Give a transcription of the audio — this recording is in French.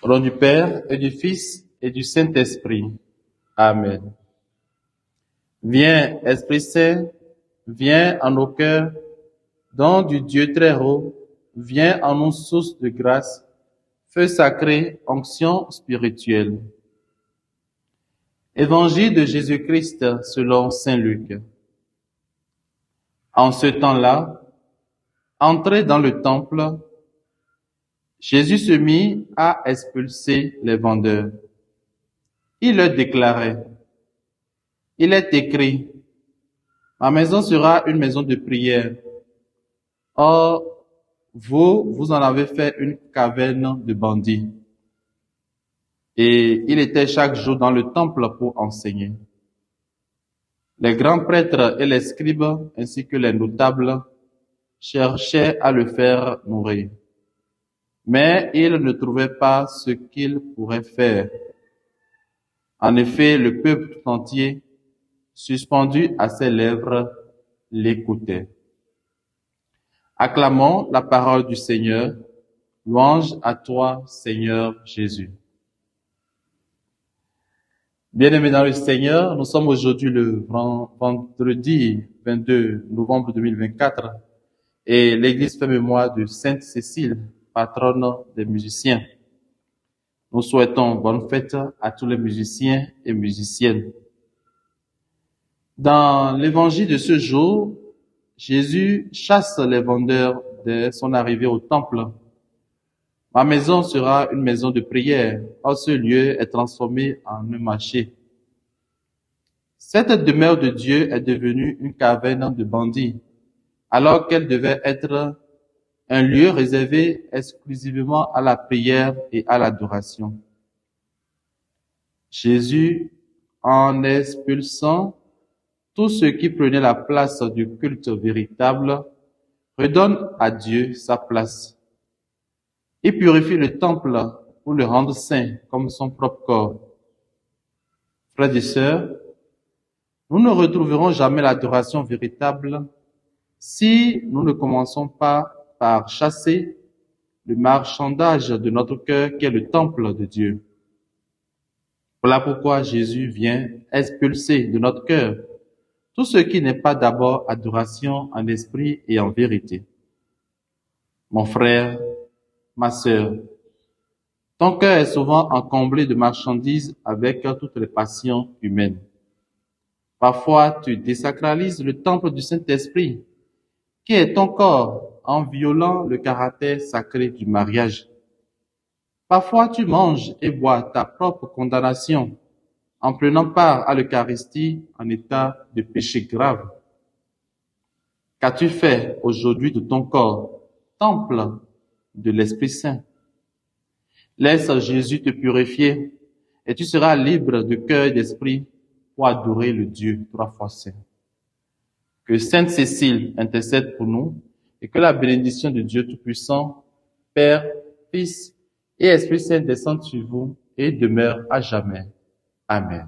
nom du Père et du Fils et du Saint-Esprit. Amen. Viens, Esprit Saint, viens en nos cœurs, don du Dieu très haut, viens en nous source de grâce, feu sacré, onction spirituelle. Évangile de Jésus-Christ selon saint Luc. En ce temps-là, entré dans le temple, Jésus se mit à expulser les vendeurs. Il leur déclarait: il est écrit, ma maison sera une maison de prière. Or, vous en avez fait une caverne de bandits. Et il était chaque jour dans le temple pour enseigner. Les grands prêtres et les scribes, ainsi que les notables, cherchaient à le faire mourir. Mais ils ne trouvaient pas ce qu'ils pourraient faire. En effet, le peuple tout entier, suspendu à ses lèvres, l'écoutait. Acclamons la parole du Seigneur. Louange à toi, Seigneur Jésus. Bien-aimés dans le Seigneur, nous sommes aujourd'hui le vendredi 22 novembre 2024 et l'Église fait mémoire de Sainte Cécile, patronne des musiciens. Nous souhaitons bonne fête à tous les musiciens et musiciennes. Dans l'évangile de ce jour, Jésus chasse les vendeurs dès son arrivée au temple. Ma maison sera une maison de prière. Or, ce lieu est transformé en un marché. Cette demeure de Dieu est devenue une caverne de bandits, alors qu'elle devait être un lieu réservé exclusivement à la prière et à l'adoration. Jésus, en expulsant tous ceux qui prenaient la place du culte véritable, redonne à Dieu sa place. Il purifie le temple pour le rendre saint comme son propre corps. Frères et sœurs, nous ne retrouverons jamais l'adoration véritable si nous ne commençons pas par chasser le marchandage de notre cœur qui est le temple de Dieu. Voilà pourquoi Jésus vient expulser de notre cœur tout ce qui n'est pas d'abord adoration en esprit et en vérité. Mon frère, ma sœur, ton cœur est souvent encombré de marchandises avec toutes les passions humaines. Parfois, tu désacralises le temple du Saint-Esprit, qui est ton corps, en violant le caractère sacré du mariage. Parfois, tu manges et bois ta propre condamnation, en prenant part à l'Eucharistie en état de péché grave. Qu'as-tu fait aujourd'hui de ton corps, temple de l'Esprit Saint? Laisse Jésus te purifier et tu seras libre de cœur et d'esprit pour adorer le Dieu 3 fois saint. Que Sainte Cécile intercède pour nous et que la bénédiction de Dieu Tout-Puissant, Père, Fils et Esprit Saint descende sur vous et demeure à jamais. Amen.